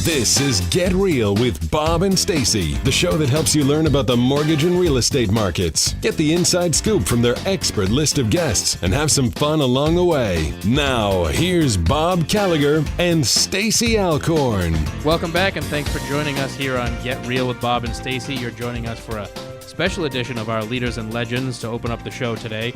This is Get Real with Bob and Stacey, the show that helps you learn about the mortgage and real estate markets. Get the inside scoop from their expert list of guests and have some fun along the way. Now, here's Bob Gallagher and Stacey Alcorn. Welcome back, and thanks for joining us here on Get Real with Bob and Stacey. You're joining us for a special edition of our Leaders and Legends to open up the show today.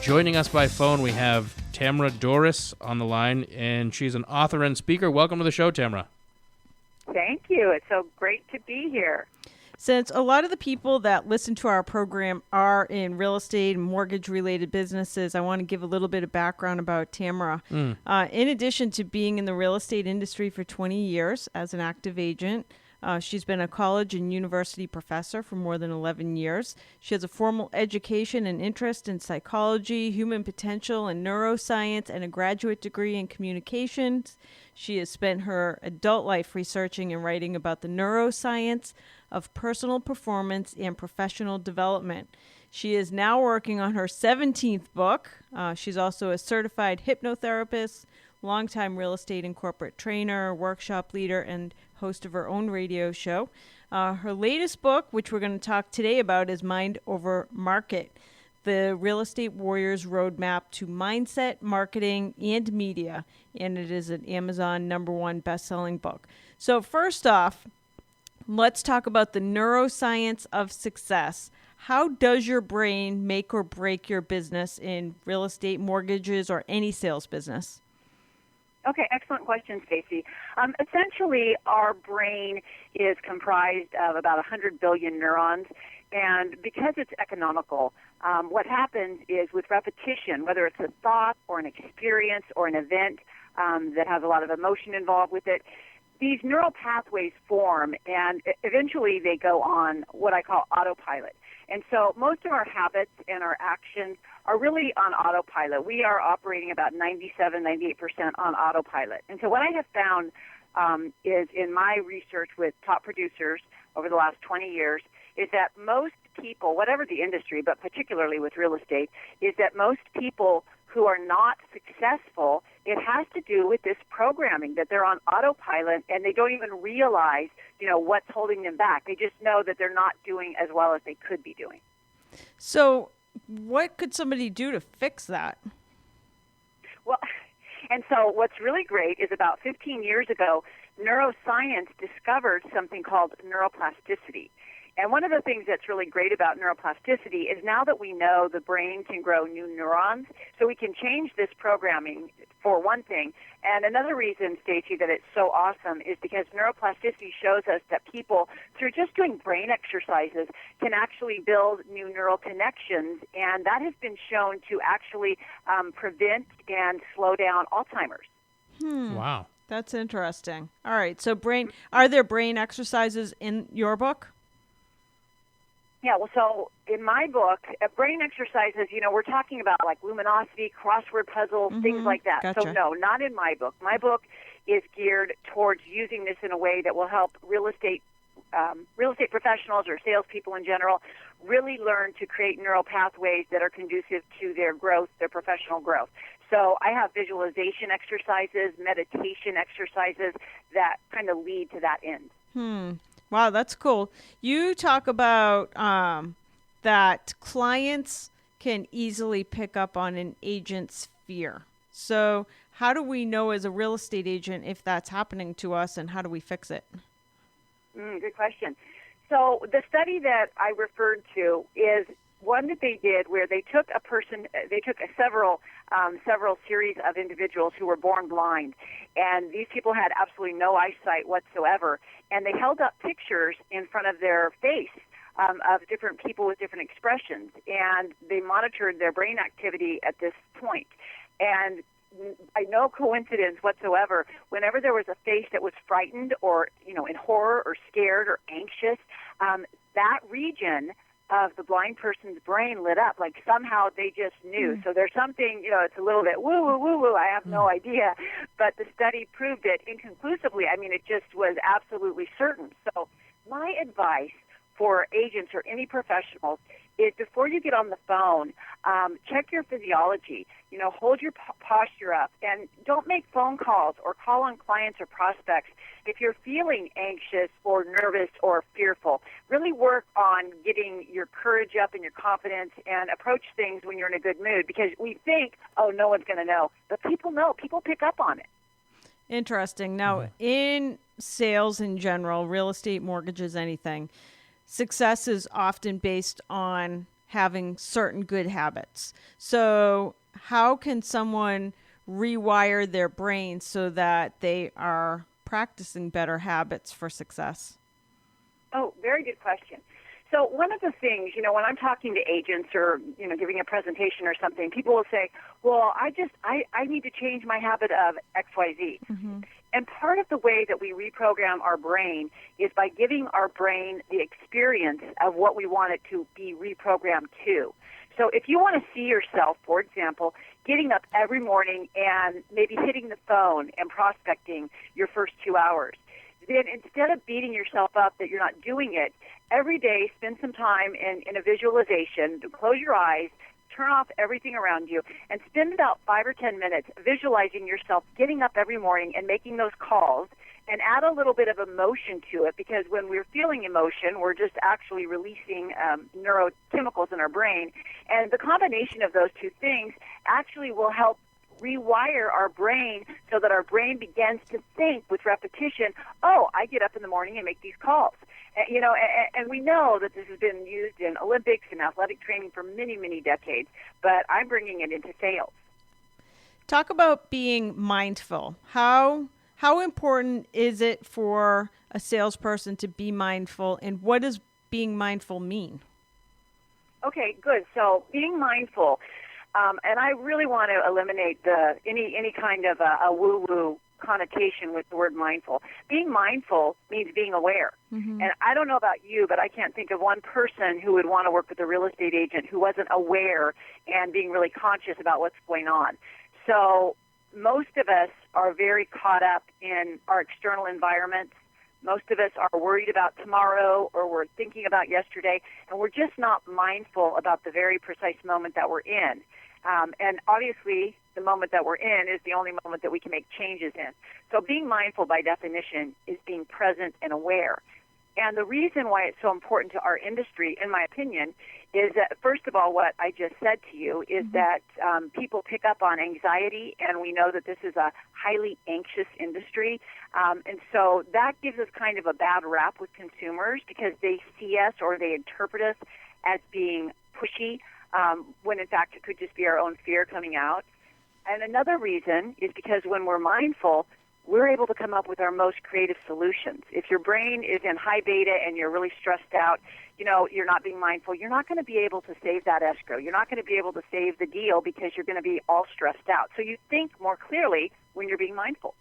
Joining us by phone, we have Tamara Dorris on the line, and she's an author and speaker. Welcome to the show, Tamara. Thank you. It's so great to be here. Since a lot of the people that listen to our program are in real estate and mortgage-related businesses, I want to give a little bit of background about Tamara. In addition to being in the real estate industry for 20 years as an active agent, she's been a college and university professor for more than 11 years. She has a formal education and interest in psychology, human potential, and neuroscience, and a graduate degree in communications. She has spent her adult life researching and writing about the neuroscience of personal performance and professional development. She is now working on her 17th book. She's also a certified hypnotherapist, longtime real estate and corporate trainer, workshop leader, and host of her own radio show. Her latest book, which we're going to talk today about, is Mind Over Market, the Real Estate Warrior's Roadmap to Mindset, Marketing, and Media. And it is an Amazon #1 best-selling book. So first off, let's talk about the neuroscience of success. How does your brain make or break your business in real estate, mortgages, or any sales business? Okay, excellent question, Stacey. Essentially, our brain is comprised of about 100 billion neurons, and because it's economical, what happens is with repetition, whether it's a thought or an experience or an event that has a lot of emotion involved with it, these neural pathways form, and eventually they go on what I call autopilot. And so most of our habits and our actions are really on autopilot. We are operating about 97-98% on autopilot. And so what I have found is in my research with top producers over the last 20 years is that most people, whatever the industry, but particularly with real estate, is that most people who are not successful, it has to do with this programming, that they're on autopilot and they don't even realize, what's holding them back. They just know that they're not doing as well as they could be doing. So what could somebody do to fix that? Well, and so what's really great is about 15 years ago, neuroscience discovered something called neuroplasticity. And one of the things that's really great about neuroplasticity is now that we know the brain can grow new neurons, so we can change this programming for one thing. And another reason, Stacey, that it's so awesome is because neuroplasticity shows us that people, through just doing brain exercises, can actually build new neural connections, and that has been shown to actually prevent and slow down Alzheimer's. Wow. That's interesting. All right, so are there brain exercises in your book? Yeah, well, so in my book, brain exercises, we're talking about like luminosity, crossword puzzles, things like that. Gotcha. So no, not in my book. My book is geared towards using this in a way that will help real estate professionals or salespeople in general really learn to create neural pathways that are conducive to their growth, their professional growth. So I have visualization exercises, meditation exercises that kind of lead to that end. Wow, that's cool. You talk about that clients can easily pick up on an agent's fear. So how do we know as a real estate agent if that's happening to us, and how do we fix it? Good question. So the study that I referred to is one that they did where they took several series of individuals who were born blind, and these people had absolutely no eyesight whatsoever, and they held up pictures in front of their face of different people with different expressions, and they monitored their brain activity at this point. And by no coincidence whatsoever, whenever there was a face that was frightened or, in horror or scared or anxious, that region of the blind person's brain lit up, like somehow they just knew. So there's something, it's a little bit woo, woo, woo, woo, I have no idea, but the study proved it inconclusively. I mean, it just was absolutely certain. So my advice for agents or any professionals is before you get on the phone, check your physiology. Hold your posture up, and don't make phone calls or call on clients or prospects if you're feeling anxious or nervous or fearful. Really work on getting your courage up and your confidence and approach things when you're in a good mood, because we think, oh, no one's going to know. But people know. People pick up on it. Interesting. Now, in sales in general, real estate, mortgages, anything, success is often based on having certain good habits. So how can someone rewire their brain so that they are practicing better habits for success? Oh, very good question. So one of the things, when I'm talking to agents or, giving a presentation or something, people will say, well, I need to change my habit of XYZ. Mm-hmm. And part of the way that we reprogram our brain is by giving our brain the experience of what we want it to be reprogrammed to. So if you want to see yourself, for example, getting up every morning and maybe hitting the phone and prospecting your first 2 hours, then instead of beating yourself up that you're not doing it, every day spend some time in a visualization. Close your eyes, turn off everything around you, and spend about 5 or 10 minutes visualizing yourself getting up every morning and making those calls, and add a little bit of emotion to it, because when we're feeling emotion, we're just actually releasing neurochemicals in our brain. And the combination of those two things actually will help rewire our brain so that our brain begins to think with repetition, oh, I get up in the morning and make these calls. And we know that this has been used in Olympics and athletic training for many, many decades, but I'm bringing it into sales. Talk about being mindful. How important is it for a salesperson to be mindful, and what does being mindful mean? Okay, good. So being mindful, and I really want to eliminate any kind of a woo-woo connotation with the word mindful. Being mindful means being aware. Mm-hmm. And I don't know about you, but I can't think of one person who would want to work with a real estate agent who wasn't aware and being really conscious about what's going on. So most of us are very caught up in our external environments. Most of us are worried about tomorrow, or we're thinking about yesterday, and we're just not mindful about the very precise moment that we're in. And obviously, the moment that we're in is the only moment that we can make changes in. So being mindful, by definition, is being present and aware. And the reason why it's so important to our industry, in my opinion, is that, first of all, what I just said to you is mm-hmm. that people pick up on anxiety, and we know that this is a highly anxious industry. And so that gives us kind of a bad rap with consumers, because they see us or they interpret us as being pushy, when in fact it could just be our own fear coming out. And another reason is because when we're mindful, we're able to come up with our most creative solutions. If your brain is in high beta and you're really stressed out, you're not being mindful, you're not going to be able to save that escrow. You're not going to be able to save the deal because you're going to be all stressed out. So you think more clearly when you're being mindful.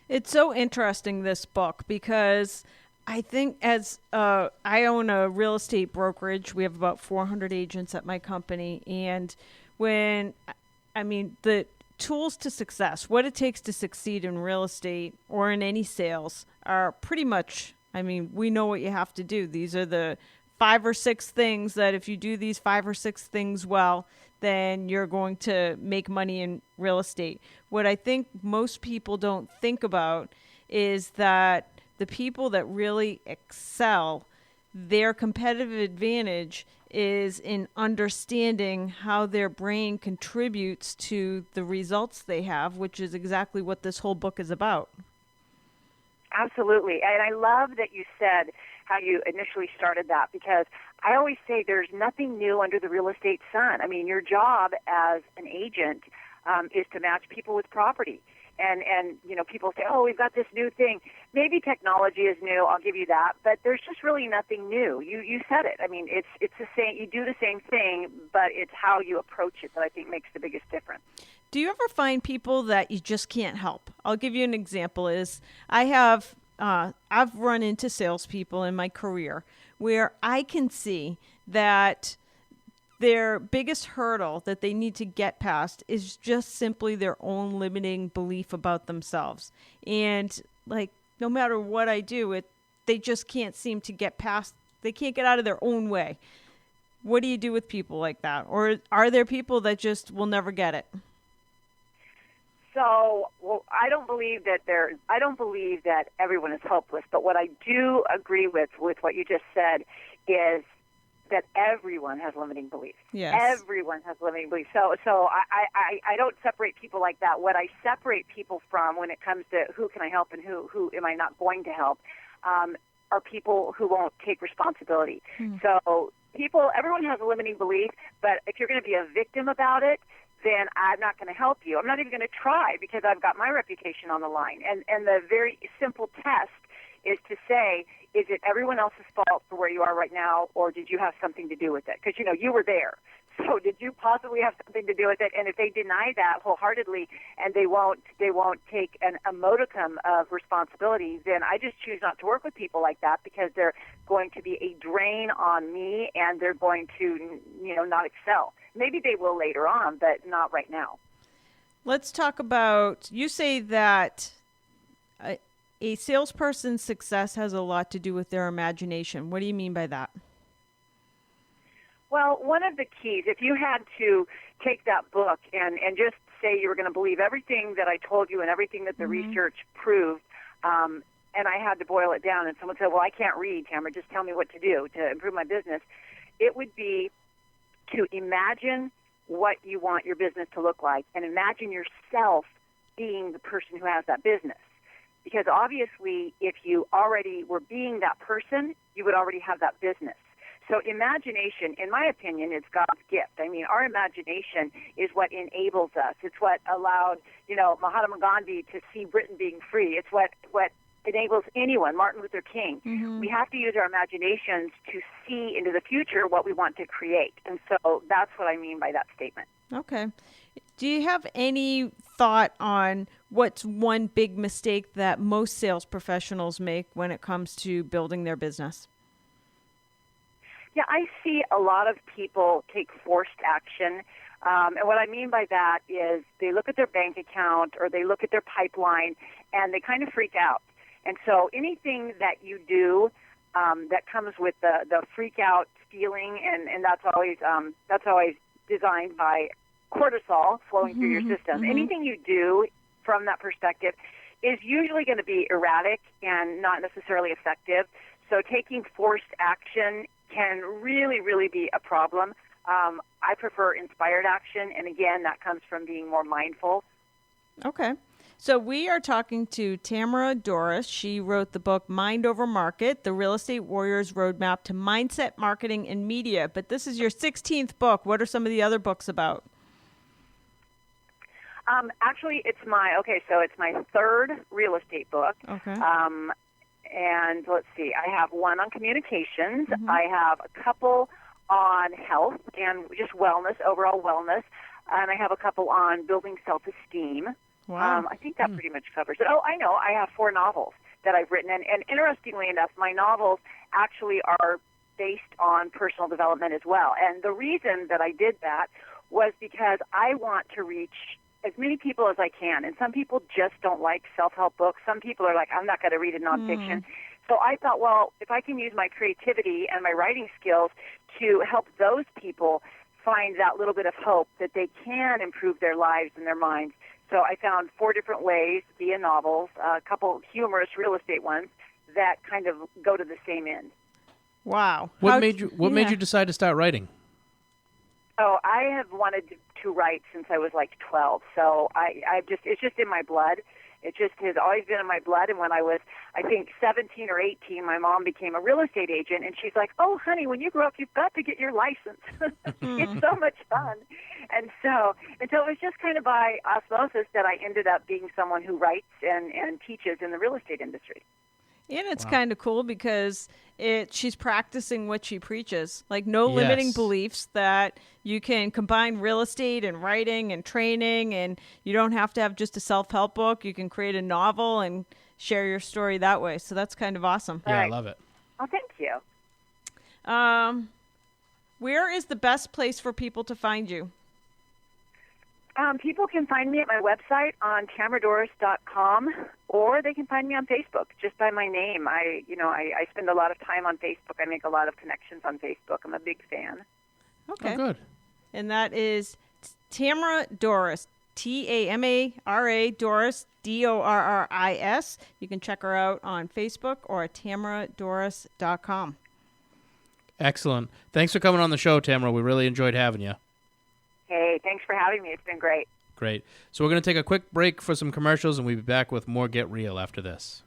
It's so interesting, this book, because I think as I own a real estate brokerage, we have about 400 agents at my company. And the tools to success, what it takes to succeed in real estate or in any sales are pretty much, we know what you have to do. These are the 5 or 6 things that if you do these 5 or 6 things well, then you're going to make money in real estate. What I think most people don't think about is that the people that really excel, their competitive advantage is in understanding how their brain contributes to the results they have, which is exactly what this whole book is about. Absolutely. And I love that you said how you initially started that, because I always say there's nothing new under the real estate sun. Your job as an agent is to match people with property. And people say, oh, we've got this new thing. Maybe technology is new, I'll give you that, but there's just really nothing new. You said it. It's the same. You do the same thing, but it's how you approach it that I think makes the biggest difference. Do you ever find people that you just can't help? I'll give you an example. I've run into salespeople in my career where I can see that their biggest hurdle that they need to get past is just simply their own limiting belief about themselves. And no matter what I do, they just can't seem to get past they can't get out of their own way. What do you do with people like that? Or are there people that just will never get it? So, well, I don't believe that everyone is hopeless. But what I do agree with what you just said is that everyone has limiting beliefs. Yes. Everyone has limiting beliefs. So I don't separate people like that. What I separate people from when it comes to who can I help and who am I not going to help, are people who won't take responsibility. So everyone has a limiting belief, but if you're going to be a victim about it, then I'm not going to help you. I'm not even going to try because I've got my reputation on the line. And the very simple test is to say, is it everyone else's fault for where you are right now, or did you have something to do with it? Because, you were there. So did you possibly have something to do with it? And if they deny that wholeheartedly and they won't take a modicum of responsibility, then I just choose not to work with people like that because they're going to be a drain on me and they're going to, not excel. Maybe they will later on, but not right now. Let's talk about, you say that a salesperson's success has a lot to do with their imagination. What do you mean by that? Well, one of the keys, if you had to take that book and just say you were going to believe everything that I told you and everything that the research proved, and I had to boil it down, and someone said, well, I can't read, Tamara, just tell me what to do to improve my business, it would be to imagine what you want your business to look like and imagine yourself being the person who has that business. Because obviously, if you already were being that person, you would already have that business. So imagination, in my opinion, is God's gift. I mean, our imagination is what enables us. It's what allowed, Mahatma Gandhi to see Britain being free. It's what enables anyone, Martin Luther King. We have to use our imaginations to see into the future what we want to create. And so that's what I mean by that statement. Okay. Do you have any thought on what's one big mistake that most sales professionals make when it comes to building their business? Yeah, I see a lot of people take forced action. And what I mean by that is they look at their bank account or they look at their pipeline and they kind of freak out. And so anything that you do that comes with the freak out feeling, and that's always designed by cortisol flowing through your system. Anything you do from that perspective is usually going to be erratic and not necessarily effective. So taking forced action can really, really be a problem. I prefer inspired action, and again, that comes from being more mindful. Okay. So we are talking to Tamara Dorris. She wrote the book Mind Over Market, The Real Estate Warrior's Roadmap to Mindset, Marketing, and Media. But this is your 16th book. What are some of the other books about? Actually, it's my third real estate book. Okay. And let's see, I have one on communications. I have a couple on health and just wellness, overall wellness. And I have a couple on building self-esteem. Wow. I think that pretty much covers it. Oh, I know. I have 4 novels that I've written. And interestingly enough, my novels actually are based on personal development as well. And the reason that I did that was because I want to reach as many people as I can. And some people just don't like self-help books. Some people are like, I'm not going to read a nonfiction. So I thought, well, if I can use my creativity and my writing skills to help those people find that little bit of hope that they can improve their lives and their minds. So I found 4 different ways via novels, a couple humorous real estate ones that kind of go to the same end. Wow. What made you decide to start writing? Oh, I have wanted to write since I was like 12. So it's just in my blood. It just has always been in my blood. And when I was, I think, 17 or 18, my mom became a real estate agent. And she's like, oh, honey, when you grow up, you've got to get your license. It's so much fun. And so it was just kind of by osmosis that I ended up being someone who writes and teaches in the real estate industry. And it's kind of cool because she's practicing what she preaches, like no limiting beliefs, that you can combine real estate and writing and training, and you don't have to have just a self-help book. You can create a novel and share your story that way. So that's kind of awesome. Yeah, Right. I love it. Oh, thank you. Where is the best place for people to find you? People can find me at my website on tamaradorris.com, or they can find me on Facebook just by my name. I spend a lot of time on Facebook. I make a lot of connections on Facebook. I'm a big fan. Okay. Oh, good. And that is Tamara Dorris, Tamara Dorris, Dorris. You can check her out on Facebook or at tamaradorris.com. Excellent. Thanks for coming on the show, Tamara. We really enjoyed having you. Hey, thanks for having me. It's been great. Great. So we're going to take a quick break for some commercials, and we'll be back with more Get Real after this.